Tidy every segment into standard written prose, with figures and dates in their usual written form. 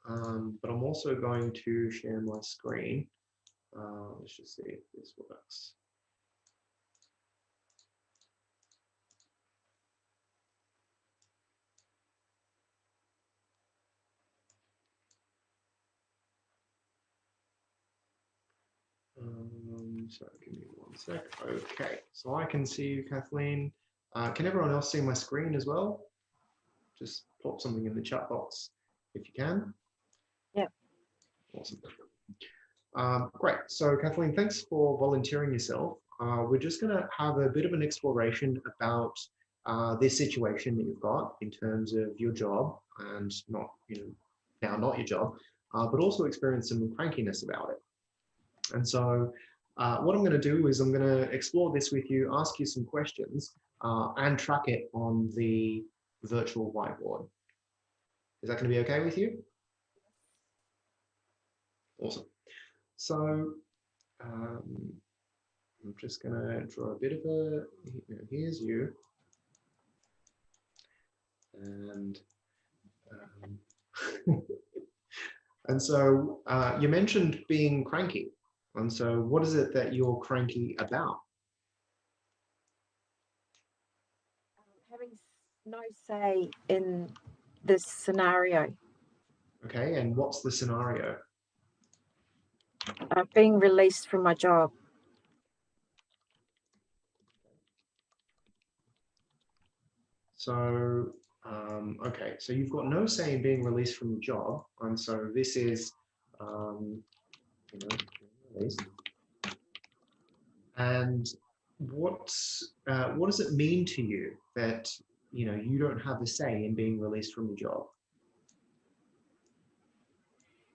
but I'm also going to share my screen. Let's just see if this works. So give me one sec. Okay, so I can see you, Kathleen. Can everyone else see my screen as well? Just pop something in the chat box if you can. Yep. Awesome. Great. So Kathleen, thanks for volunteering yourself. We're just going to have a bit of an exploration about this situation that you've got in terms of your job and not, now not your job, but also experience some crankiness about it. And so what I'm going to do is I'm going to explore this with you, ask you some questions, and track it on the virtual whiteboard. Is that going to be okay with you? Awesome. So I'm just going to draw a bit of a, here's you. And and so you mentioned being cranky. And so what is it that you're cranky about? Having no say in this scenario. Okay, and what's the scenario? Being released from my job. So, okay, so you've got no say in being released from your job. And so this is, released. And what does it mean to you that, you don't have a say in being released from your job?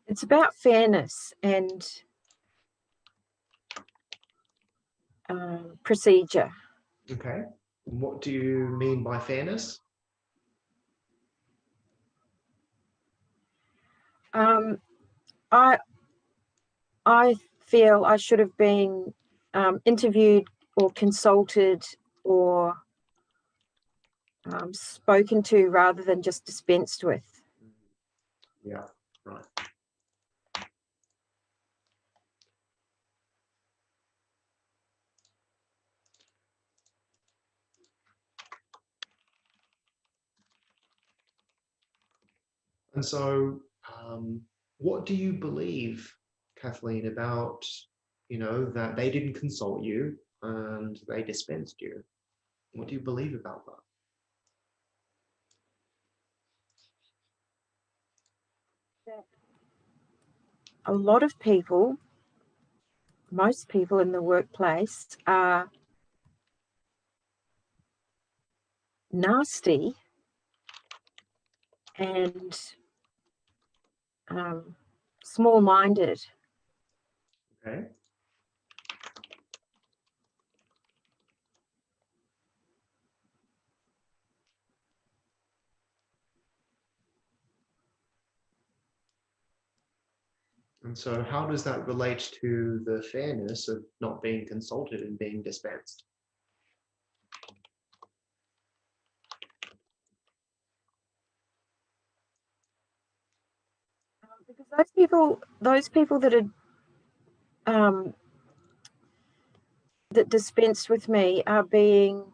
It's about fairness and procedure. Okay. And what do you mean by fairness? I feel I should have been interviewed or consulted or spoken to rather than just dispensed with. Yeah, right. And so what do you believe, Kathleen, about, that they didn't consult you and they dispensed you? What do you believe about that? A lot of people, most people in the workplace are nasty and small-minded. Okay. And so how does that relate to the fairness of not being consulted and being dispensed? Because those people that are that dispensed with me are being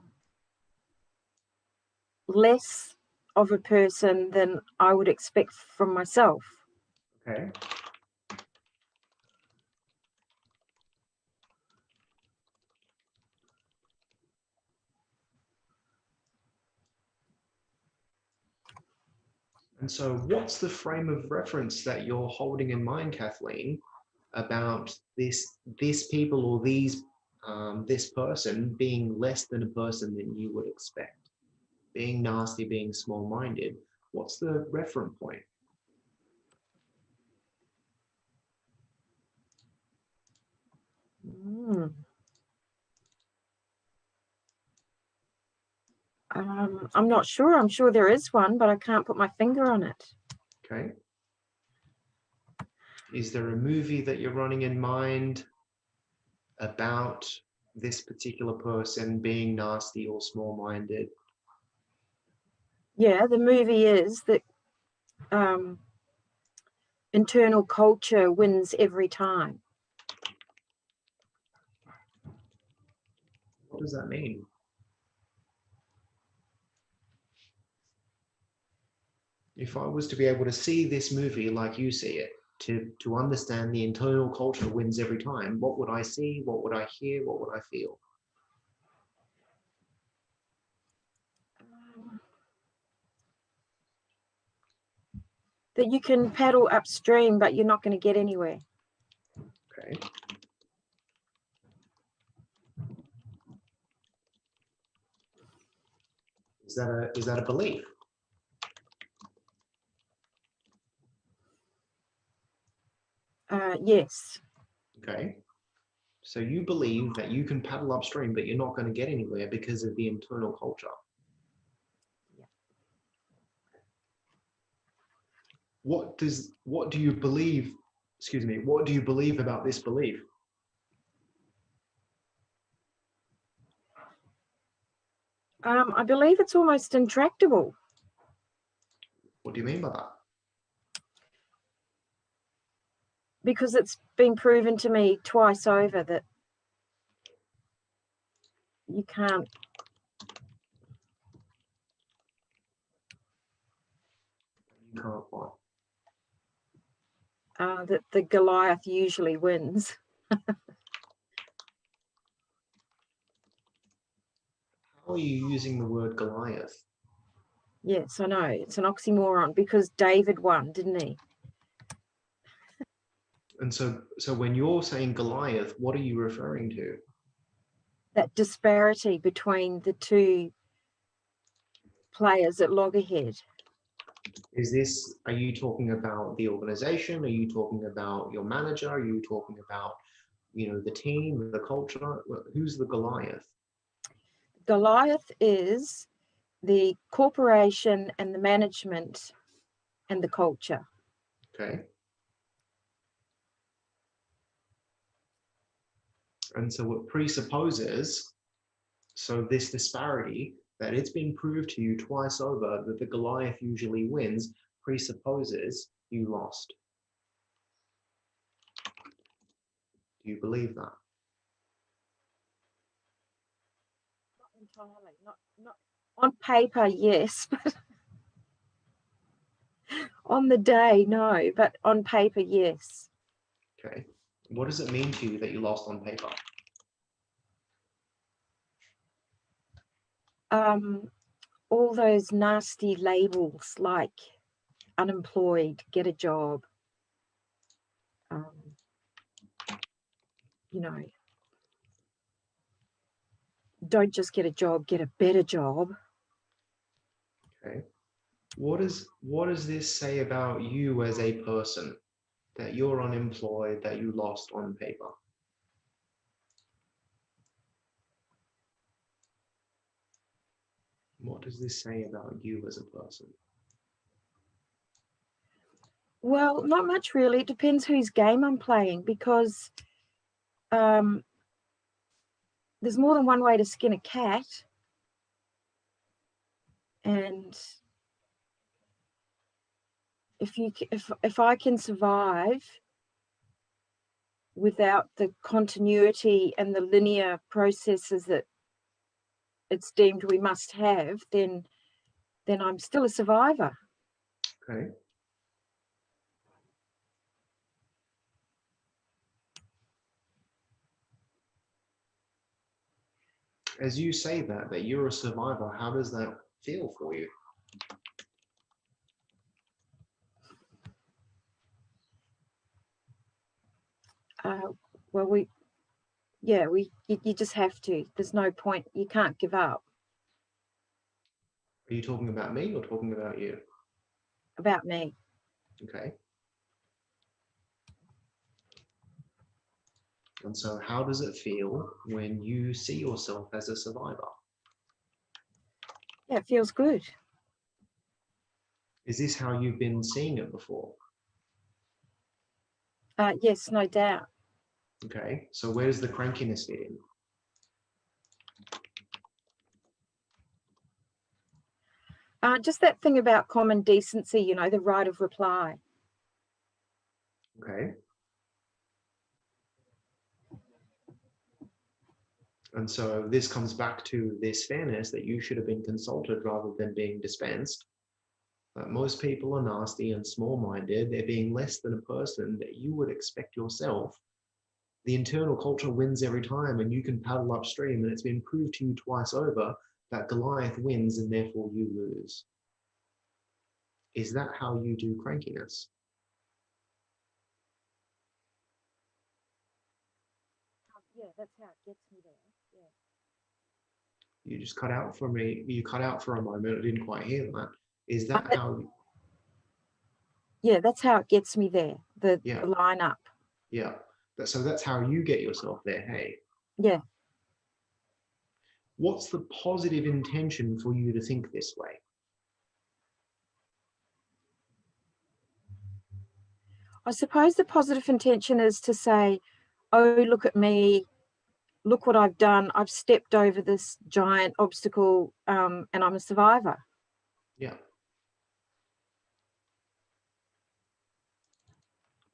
less of a person than I would expect from myself. Okay. And so what's the frame of reference that you're holding in mind, Kathleen, about this people or this person being less than a person than you would expect? Being nasty, being small-minded. What's the reference point? I'm not sure. I'm sure there is one, but I can't put my finger on it. Okay. Is there a movie that you're running in mind about this particular person being nasty or small-minded? Yeah, the movie is that internal culture wins every time. What does that mean? If I was to be able to see this movie like you see it, to understand the internal culture wins every time, what would I see? What would I hear? What would I feel? That you can paddle upstream, but you're not going to get anywhere. Okay. Is that a belief? Yes. Okay. So you believe that you can paddle upstream, but you're not going to get anywhere because of the internal culture. Yeah. What do you believe, excuse me, what do you believe about this belief? I believe it's almost intractable. What do you mean by that? Because it's been proven to me twice over that you can't. You can't what? That the Goliath usually wins. How are you using the word Goliath? Yes, I know. It's an oxymoron because David won, didn't he? And so when you're saying Goliath, what are you referring to? That disparity between the two players at loggerhead. Are you talking about the organization? Are you talking about your manager? Are you talking about, the team, the culture? Who's the Goliath? Goliath is the corporation and the management and the culture. Okay. And so it presupposes, so this disparity, that it's been proved to you twice over that the Goliath usually wins, presupposes you lost. Do you believe that? Not entirely. Not on paper, yes, but on the day, no. But on paper, yes. Okay. What does it mean to you that you lost on paper? All those nasty labels like unemployed, get a job, don't just get a job, get a better job. Okay. What does this say about you as a person, that you're unemployed, that you lost on paper? What does this say about you as a person? Well, not much really. It depends whose game I'm playing, because there's more than one way to skin a cat. And if I can survive without the continuity and the linear processes that it's deemed we must have, then I'm still a survivor. Okay. As you say that you're a survivor, how does that feel for you? Well, you just have to. There's no point. You can't give up. Are you talking about me or talking about you? About me. Okay. And so how does it feel when you see yourself as a survivor? Yeah, it feels good. Is this how you've been seeing it before? Yes, no doubt. Okay. So where does the crankiness fit in? Just that thing about common decency, the right of reply. Okay. And so this comes back to this fairness that you should have been consulted rather than being dispensed. Most people are nasty and small-minded. They're being less than a person that you would expect yourself. The internal culture wins every time, and you can paddle upstream, and it's been proved to you twice over that Goliath wins and therefore you lose. Is that how you do crankiness? Yeah, that's how it gets me there. Yeah. You just cut out for me. You cut out for a moment. I didn't quite hear that. Is that how? Yeah, that's how it gets me there. The Yeah, line up. yeah. So that's how you get yourself there. Hey, Yeah. what's the positive intention for you to think this way? I suppose the positive intention is to say, oh, look at me, look what I've done. I've stepped over this giant obstacle, and I'm a survivor. Yeah.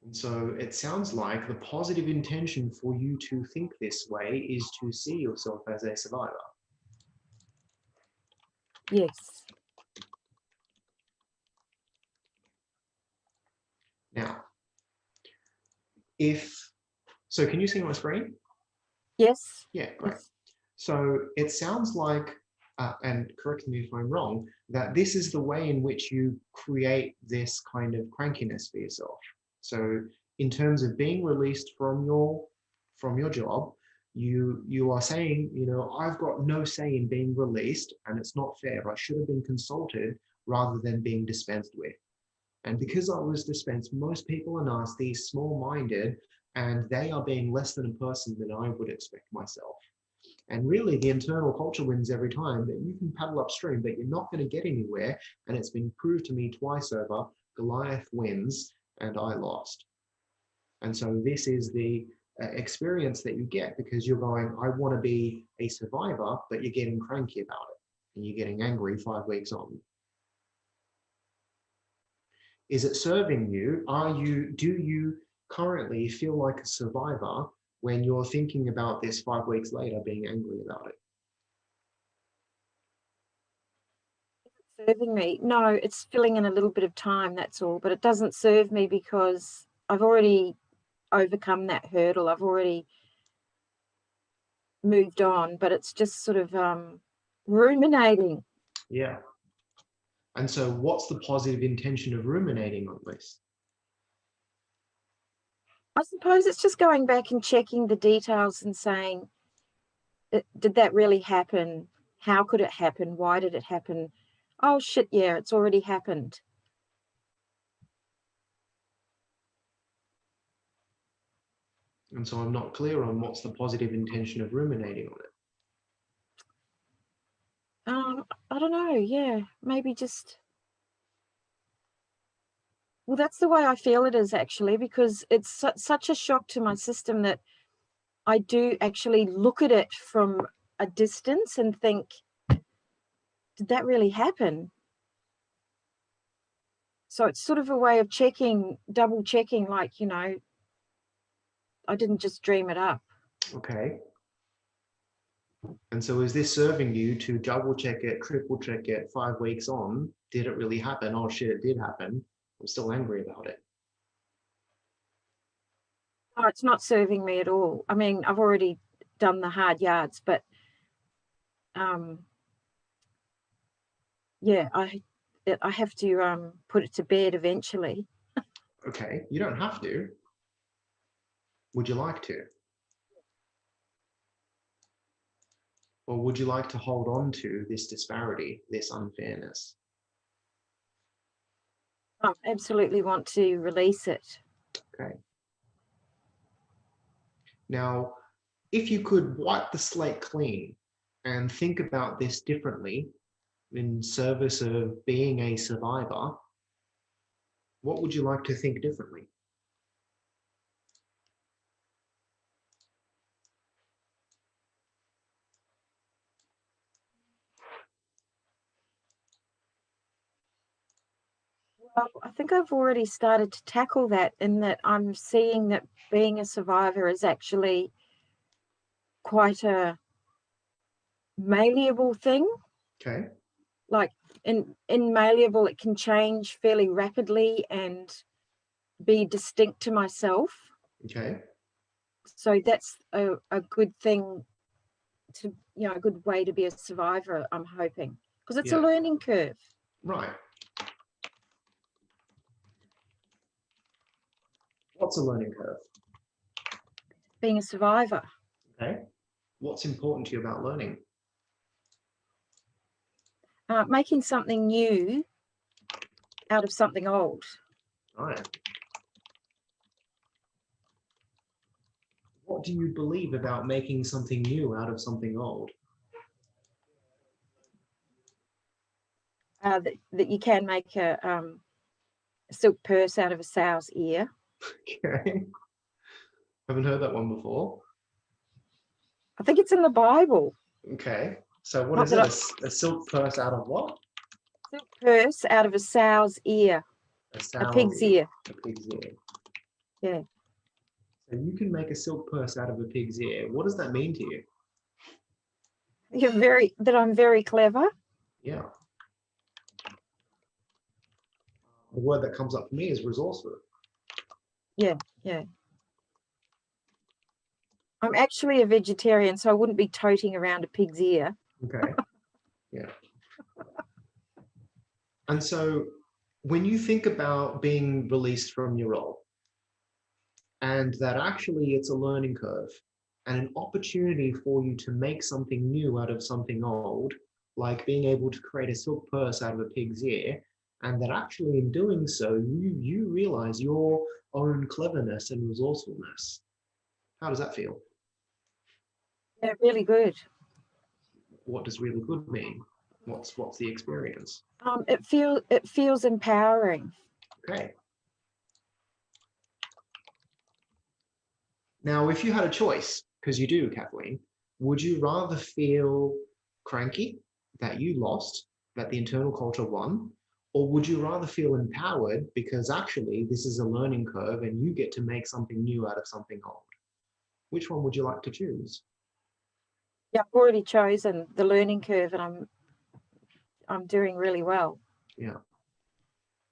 And so it sounds like the positive intention for you to think this way is to see yourself as a survivor. Yes. Now, so can you see my screen? Yes. Yeah, great. Yes. So it sounds like, and correct me if I'm wrong, that this is the way in which you create this kind of crankiness for yourself. So in terms of being released from your job, you are saying, I've got no say in being released, and it's not fair. I should have been consulted rather than being dispensed with. And because I was dispensed, most people are nasty, small-minded, and they are being less than a person than I would expect myself. And really, the internal culture wins every time, that you can paddle upstream, but you're not going to get anywhere. And it's been proved to me twice over, Goliath wins and I lost. And so this is the experience that you get because you're going, I want to be a survivor, but you're getting cranky about it. And you're getting angry 5 weeks on. Is it serving you? Do you currently feel like a survivor when you're thinking about this 5 weeks later being angry about it? Serving me? No, it's filling in a little bit of time, that's all. But it doesn't serve me because I've already overcome that hurdle. I've already moved on, but it's just sort of ruminating. Yeah. And so what's the positive intention of ruminating on this? I suppose it's just going back and checking the details and saying, did that really happen? How could it happen? Why did it happen? Oh, shit, yeah, it's already happened. And so I'm not clear on what's the positive intention of ruminating on it. I don't know. Yeah, maybe just. Well, that's the way I feel it is actually, because it's such a shock to my system that I do actually look at it from a distance and think, did that really happen? So it's sort of a way of checking, double checking, like, I didn't just dream it up. Okay. And so is this serving you to double check it, triple check it 5 weeks on? Did it really happen? Oh shit, it did happen. I'm still angry about it. Oh, it's not serving me at all. I mean, I've already done the hard yards, but yeah, I have to put it to bed eventually. Okay, you don't have to. Would you like to? Or would you like to hold on to this disparity, this unfairness? I absolutely want to release it. Okay. Now, if you could wipe the slate clean and think about this differently in service of being a survivor, what would you like to think differently? Well, I think I've already started to tackle that, in that I'm seeing that being a survivor is actually quite a malleable thing. Okay. Like in malleable, it can change fairly rapidly and be distinct to myself. Okay. So that's a good thing to, a good way to be a survivor, I'm hoping, because it's a Yeah. learning curve. Right. What's a learning curve? Being a survivor, Okay. What's important to you about learning? making something new out of something old. Right. What do you believe about making something new out of something old? That you can make a silk purse out of a sow's ear. Okay. Haven't heard that one before. I think it's in the Bible. Okay. So what Not is that it? A silk purse out of what? silk purse out of a sow's ear, A a sow's pig's ear. ear. A pig's ear. Yeah. So you can make a silk purse out of a pig's ear. What does that mean to you? I'm very clever. Yeah. The word that comes up for me is resourceful. Yeah, yeah. I'm actually a vegetarian, so I wouldn't be toting around a pig's ear. Okay. Yeah. And so when you think about being released from your role, and that actually it's a learning curve and an opportunity for you to make something new out of something old, like being able to create a silk purse out of a pig's ear, and that actually in doing so, you realize your own cleverness and resourcefulness. How does that feel? Yeah, really good. What does really good mean? What's the experience? It feels empowering. Okay. Now, if you had a choice, because you do, Kathleen, would you rather feel cranky that you lost, that the internal culture won, or would you rather feel empowered because actually this is a learning curve and you get to make something new out of something old? Which one would you like to choose? Yeah, I've already chosen the learning curve, and I'm doing really well. Yeah.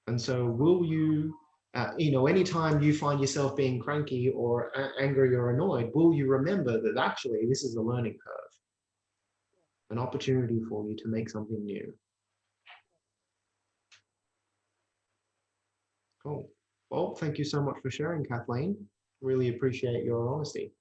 And so will you, anytime you find yourself being cranky or angry or annoyed, will you remember that actually this is a learning curve, an opportunity for you to make something new? Cool. Well, thank you so much for sharing, Kathleen. Really appreciate your honesty.